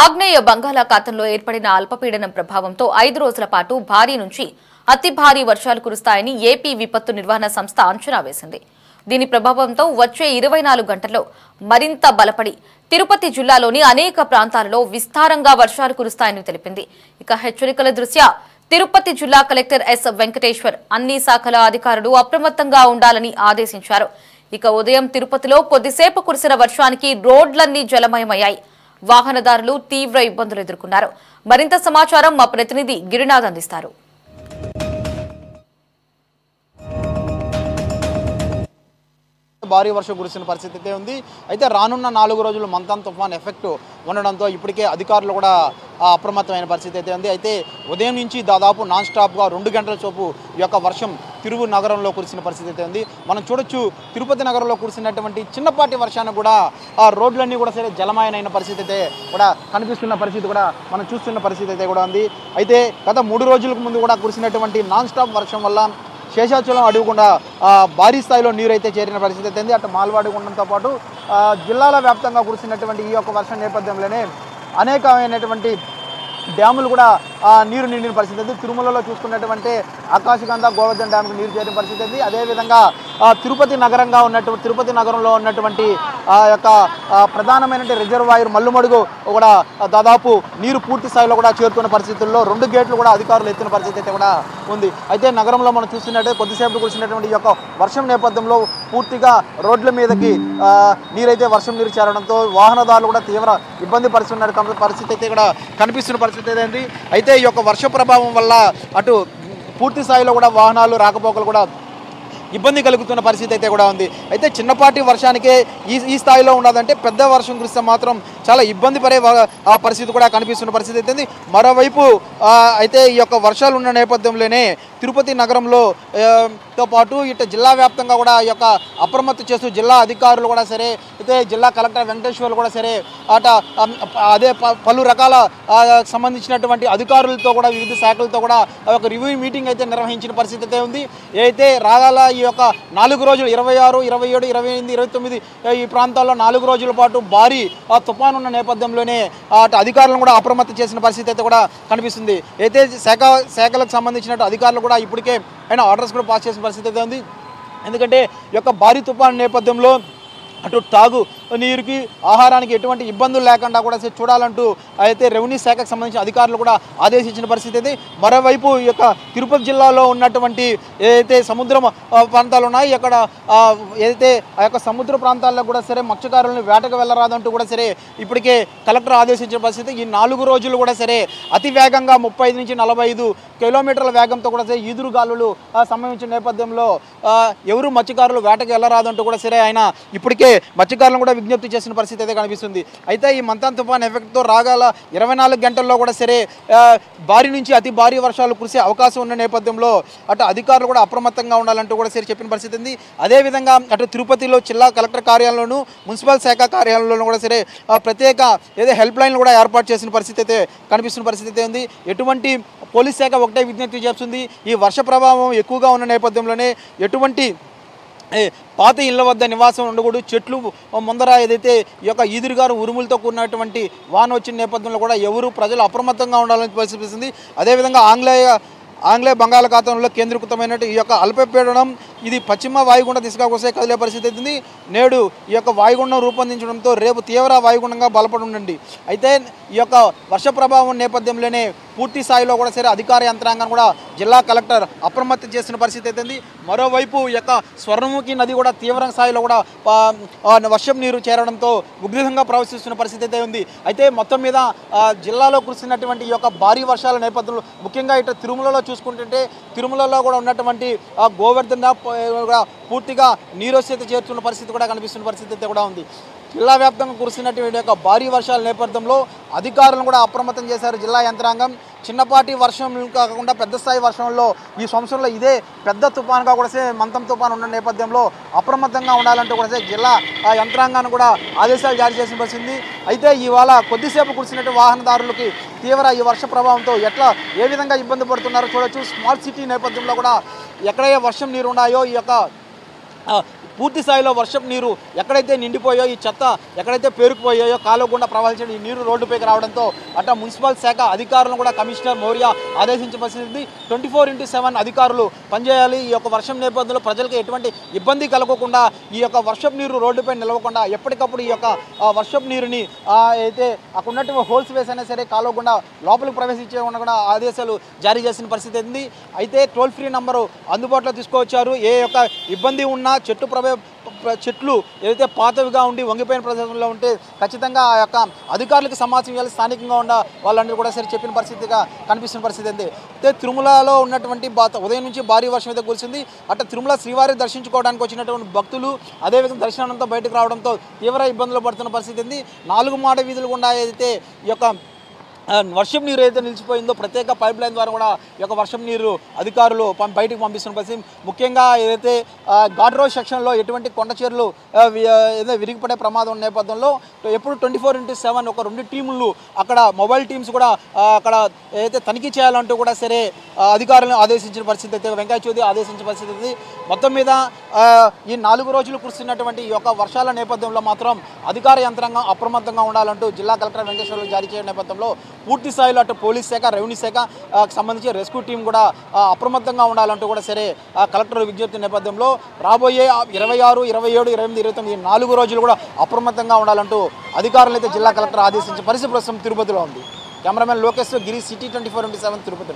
ఆగ్నేయ బంగాళాఖాతంలో ఏర్పడిన అల్పపీడనం ప్రభావంతో 5 రోజుల పాటు భారీ నుంచి అతి భారీ వర్షాలు కురుస్తాయని ఏపీ విపత్తు నిర్వహణ సంస్థ అంచనా వేసింది. దీని ప్రభావంతో వచ్చే 24 గంటల్లో మరింత బలపడి తిరుపతి జిల్లాలోని అనేక ప్రాంతాలలో విస్తారంగా వర్షాలు కురుస్తాయని తెలిపింది. ఇక హెచ్చరికల దృష్ట్యా తిరుపతి జిల్లా కలెక్టర్ ఎస్ వెంకటేశ్వర్ అన్ని శాఖల అధికారులు అప్రమత్తంగా ఉండాలని ఆదేశించారు. ఇక ఉదయం తిరుపతిలో కొద్దిసేపు కురిసిన వర్షానికి రోడ్లన్నీ జలమయమయ్యాయి. వాహనదారులు తీవ్ర ఇబ్బందులు ఎదుర్కొన్నారు. మరింత సమాచారం మా ప్రతినిధి గిరినాథ్ అందిస్తారు. భారీ వర్షం కురిసిన పరిస్థితి అయితే ఉంది. అయితే రానున్న 4 రోజులు మంతాన్ తుఫాన్ ఎఫెక్ట్ ఉండడంతో ఇప్పటికే అధికారులు కూడా అప్రమత్తమైన పరిస్థితి అయితే ఉంది. అయితే ఉదయం నుంచి దాదాపు నాన్ స్టాప్గా 2 గంటల చోపు ఈ యొక్క వర్షం తిరుగు నగరంలో కురిసిన పరిస్థితి అయితే ఉంది. మనం చూడొచ్చు, తిరుపతి నగరంలో కురిసినటువంటి చిన్నపాటి వర్షాన్ని కూడా ఆ రోడ్లన్నీ కూడా సరే జలమయమైన పరిస్థితి అయితే కూడా కనిపిస్తున్న పరిస్థితి కూడా మనం చూస్తున్న పరిస్థితి అయితే కూడా ఉంది. అయితే గత 3 రోజులకు ముందు కూడా కురిసినటువంటి నాన్ స్టాప్ వర్షం వల్ల శేషాచలం అడుగుకుండా భారీ స్థాయిలో నీరు అయితే చేరిన పరిస్థితి అయితే అటు మాల్వాడిగుండంతో పాటు జిల్లాల వ్యాప్తంగా కురిసినటువంటి ఈ యొక్క వర్షం నేపథ్యంలోనే అనేకమైనటువంటి డ్యాములు కూడా నీరు నిండిన పరిస్థితి ఉంది. తిరుమలలో చూసుకున్నటువంటి ఆకాశగంగా గోవర్ధన్ డ్యామ్కి నీరు చేరిన పరిస్థితి ఉంది. అదేవిధంగా తిరుపతి నగరంలో ఉన్నటువంటి యొక్క ప్రధానమైనటువంటి రిజర్వాయర్ మల్లుమడుగు కూడా దాదాపు నీరు పూర్తి స్థాయిలో కూడా చేరుకున్న పరిస్థితుల్లో 2 గేట్లు కూడా అధికారులు ఎత్తిన పరిస్థితి అయితే కూడా ఉంది. అయితే నగరంలో మనం చూస్తున్నట్టే కొద్దిసేపు కురిసినటువంటి ఈ యొక్క వర్షం నేపథ్యంలో పూర్తిగా రోడ్ల మీదకి నీరైతే వర్షం నీరు చేరడంతో వాహనదారులు కూడా తీవ్ర ఇబ్బంది పరుస్తున్న పరిస్థితి అయితే కూడా కనిపిస్తున్న పరిస్థితి అయితే. అయితే ఈ యొక్క వర్ష ప్రభావం వల్ల అటు పూర్తి స్థాయిలో కూడా వాహనాలు రాకపోకలు కూడా ఇబ్బంది కలుగుతున్న పరిస్థితి అయితే కూడా ఉంది. అయితే చిన్నపాటి వర్షానికే ఈ స్థాయిలో ఉన్నదంటే పెద్ద వర్షం కురిస్తే మాత్రం చాలా ఇబ్బంది పడే ఆ పరిస్థితి కూడా కనిపిస్తున్న పరిస్థితి అయితే. మరోవైపు అయితే ఈ యొక్క వర్షాలు ఉన్న నేపథ్యంలోనే తిరుపతి నగరంలో తో పాటు ఇటు జిల్లా వ్యాప్తంగా కూడా ఈ యొక్క అప్రమత్తం చేస్తూ జిల్లా అధికారులు కూడా సరే, అయితే జిల్లా కలెక్టర్ వెంకటేశ్వర్లు కూడా సరే అదే పలు రకాల సంబంధించినటువంటి అధికారులతో కూడా వివిధ శాఖలతో కూడా ఒక రివ్యూ మీటింగ్ అయితే నిర్వహించిన పరిస్థితి అయితే ఉంది. అయితే రాగల ఈ యొక్క 4 రోజులు 26, 27, 28, 29 ఈ ప్రాంతాల్లో 4 రోజుల పాటు భారీ తుఫాను ఉన్న నేపథ్యంలోనే అటు అధికారులను కూడా అప్రమత్తం చేసిన పరిస్థితి అయితే కూడా కనిపిస్తుంది. అయితే శాఖలకు సంబంధించినట్టు అధికారులు కూడా ఇప్పటికే ఆర్డర్స్ కూడా పాస్ చేసిన పరిస్థితి అయితే ఉంది. ఎందుకంటే ఈ యొక్క భారీ తుఫాను నేపథ్యంలో అటు తాగు నీరుకి ఆహారానికి ఎటువంటి ఇబ్బందులు లేకుండా కూడా చూడాలంటూ అయితే రెవెన్యూ శాఖకు సంబంధించిన అధికారులు కూడా ఆదేశించిన పరిస్థితి అయితే. మరోవైపు ఈ యొక్క తిరుపతి జిల్లాలో ఉన్నటువంటి ఏదైతే సముద్ర ప్రాంతాలు ఉన్నాయి, అక్కడ ఏదైతే ఆ యొక్క సముద్ర ప్రాంతాల్లో కూడా సరే మత్స్యకారులను వేటకు వెళ్ళరాదంటూ కూడా సరే ఇప్పటికే కలెక్టర్ ఆదేశించిన పరిస్థితి. ఈ 4 రోజులు కూడా సరే అతి వేగంగా 35 నుంచి 45 కిలోమీటర్ల వేగంతో కూడా సరే ఈదురుగాలులు సంభవించిన నేపథ్యంలో ఎవరు మత్స్యకారులు వేటకు వెళ్ళరాదంటూ కూడా సరే ఆయన ఇప్పటికే మత్స్యకారులను కూడా విజ్ఞప్తి చేసిన పరిస్థితి అయితే కనిపిస్తుంది. అయితే ఈ మంతాన్ తుఫాన్ ఎఫెక్ట్తో రాగల 24 గంటల్లో కూడా సరే భారీ నుంచి అతి భారీ వర్షాలు కురిసే అవకాశం ఉన్న నేపథ్యంలో అటు అధికారులు కూడా అప్రమత్తంగా ఉండాలంటూ కూడా సరే చెప్పిన పరిస్థితి ఉంది. అదేవిధంగా అటు తిరుపతిలో జిల్లా కలెక్టర్ కార్యాలయంలోను మున్సిపల్ శాఖ కార్యాలయంలోనూ కూడా సరే ప్రత్యేక హెల్ప్ లైన్లు కూడా ఏర్పాటు చేసిన పరిస్థితి అయితే కనిపిస్తున్న పరిస్థితి అయితే ఉంది. ఎటువంటి పోలీస్ శాఖ ఒకటే విజ్ఞప్తి చేస్తుంది, ఈ వర్ష ప్రభావం ఎక్కువగా ఉన్న నేపథ్యంలోనే ఎటువంటి పాత ఇళ్ల వద్ద నివాసం ఉండకూడదు, చెట్లు ముందర ఏదైతే ఈ యొక్క ఈదురుగారు ఉరుములతో కూడినటువంటి వాన వచ్చిన నేపథ్యంలో కూడా ఎవరు ప్రజలు అప్రమత్తంగా ఉండాలని పరిస్థితి. అదేవిధంగా ఆంగ్లేయ బంగాళాఖాతంలో కేంద్రీకృతమైనట్టు ఈ యొక్క అల్పపీడనం ఇది పశ్చిమ వాయుగుండ దిశగా వస్తే కదిలే పరిస్థితి అవుతుంది. నేడు ఈ యొక్క వాయుగుండం రూపొందించడంతో రేపు తీవ్ర వాయుగుండంగా బలపడుండండి. అయితే ఈ యొక్క వర్ష ప్రభావం నేపథ్యంలోనే పూర్తి స్థాయిలో కూడా సరే అధికార యంత్రాంగం కూడా జిల్లా కలెక్టర్ అప్రమత్తం చేసిన పరిస్థితి అవుతుంది. మరోవైపు ఈ యొక్క స్వర్ణముఖి నది కూడా తీవ్ర స్థాయిలో కూడా వర్షం నీరు చేరడంతో ఉగ్రహంగా ప్రవహిస్తున్న పరిస్థితి అయితే ఉంది. అయితే మొత్తం మీద జిల్లాలో కురిసినటువంటి ఈ యొక్క భారీ వర్షాల నేపథ్యంలో ముఖ్యంగా ఇటు తిరుమలలో చూసుకుంటుంటే తిరుమలలో కూడా ఉన్నటువంటి గోవర్ధన్ పూర్తిగా నీరు వస్తే చేరుతున్న పరిస్థితి కూడా కనిపిస్తున్న పరిస్థితి అయితే కూడా ఉంది. జిల్లా వ్యాప్తంగా కురిసినటువంటి యొక్క భారీ వర్షాల నేపథ్యంలో అధికారులను కూడా అప్రమత్తం చేశారు జిల్లా యంత్రాంగం. చిన్నపాటి వర్షం కాకుండా పెద్ద స్థాయి వర్షంలో ఈ సంవత్సరంలో ఇదే పెద్ద తుఫానుగా కూడా మంతం తుఫాను ఉన్న నేపథ్యంలో అప్రమత్తంగా ఉండాలంటూ కూడా జిల్లా యంత్రాంగాన్ని కూడా ఆదేశాలు జారీ చేసిన పరిస్థితి. అయితే ఇవాళ కొద్దిసేపు కురిసినట్టు వాహనదారులకి తీవ్ర ఈ వర్ష ప్రభావంతో ఏ విధంగా ఇబ్బంది పడుతున్నారో చూడొచ్చు. స్మార్ట్ సిటీ నేపథ్యంలో కూడా ఎక్కడైతే వర్షం నీరు ఉన్నాయో ఈ యొక్క పూర్తి స్థాయిలో వర్షపు నీరు ఎక్కడైతే నిండిపోయో ఈ చెత్త ఎక్కడైతే పేరుకుపోయాయో కాలువ గుండా ప్రవహించిన ఈ నీరు రోడ్డుపైకి రావడంతో అట్లా మున్సిపల్ శాఖ అధికారులను కూడా కమిషనర్ మౌర్య ఆదేశించిన పరిస్థితి 24/7 అధికారులు పనిచేయాలి. ఈ యొక్క వర్షం నేపథ్యంలో ప్రజలకు ఎటువంటి ఇబ్బంది కలగకుండా ఈ యొక్క వర్షపు నీరు రోడ్డుపై నిలవకుండా ఎప్పటికప్పుడు ఈ యొక్క వర్షపు నీరుని అయితే అక్కడ ఉన్నటువంటి హోల్స్ వేసైనా సరే కాలువ గుండా లోపలికి ప్రవేశించే కూడా ఆదేశాలు జారీ చేసిన పరిస్థితి ఉంది. అయితే టోల్ ఫ్రీ నంబరు అందుబాటులో తీసుకువచ్చారు. ఏ యొక్క ఇబ్బంది ఉన్నా చెట్లు ఏదైతే పాతవిగా ఉండి వంగిపోయిన ప్రదేశంలో ఉంటే ఖచ్చితంగా ఆ యొక్క అధికారులకు సమాచారం ఇవ్వాలి. స్థానికంగా ఉన్న వాళ్ళందరూ కూడా సరే చెప్పిన పరిస్థితిగా కనిపిస్తున్న పరిస్థితి ఉంది. అయితే తిరుమలలో ఉన్నటువంటి ఉదయం నుంచి భారీ వర్షం అయితే కురిసింది. అట్లా తిరుమల శ్రీవారిని దర్శించుకోవడానికి వచ్చినటువంటి భక్తులు అదేవిధంగా దర్శనంతో బయటకు రావడంతో తీవ్ర ఇబ్బందులు పడుతున్న పరిస్థితి ఉంది. 4 మాడ వీధులు గుండా ఏదైతే ఈ యొక్క వర్షం నీరు అయితే నిలిచిపోయిందో ప్రత్యేక పైప్ లైన్ ద్వారా కూడా ఈ యొక్క వర్షం నీరు అధికారులు బయటకు పంపిస్తున్న పరిస్థితి. ముఖ్యంగా ఏదైతే ఘాట్ రోడ్ సెక్షన్లో ఎటువంటి కొండ చీరలు ఏదైతే విరిగిపడే ప్రమాదం ఉన్న నేపథ్యంలో ఎప్పుడు 24/7 ఒక 2 టీములు అక్కడ మొబైల్ టీమ్స్ కూడా అక్కడ ఏదైతే తనిఖీ చేయాలంటూ కూడా సరే అధికారులను ఆదేశించిన పరిస్థితి అయితే వెంకయ్య చౌదరి ఆదేశించిన పరిస్థితి ఉంది. మొత్తం మీద ఈ 4 రోజులు కురుస్తున్నటువంటి ఈ యొక్క వర్షాల నేపథ్యంలో మాత్రం అధికార యంత్రాంగం అప్రమత్తంగా ఉండాలంటూ జిల్లా కలెక్టర్ వెంకటేశ్వర్లు జారీ చేయడం నేపథ్యంలో పూర్తి స్థాయిలో అటు పోలీస్ శాఖ రెవెన్యూ శాఖ సంబంధించి రెస్క్యూ టీం కూడా అప్రమత్తంగా ఉండాలంటూ కూడా సరే కలెక్టర్ విజ్ఞప్తి నేపథ్యంలో రాబోయే 26, 27, 28, 29 4 రోజులు కూడా అప్రమత్తంగా ఉండాలంటూ అధికారులు అయితే జిల్లా కలెక్టర్ ఆదేశించిన పరిస్థితి ప్రస్తుతం తిరుపతిలో ఉంది. కెమెరామెన్ లోకేష్ గిరి సిటీ 24/7 తిరుపతి.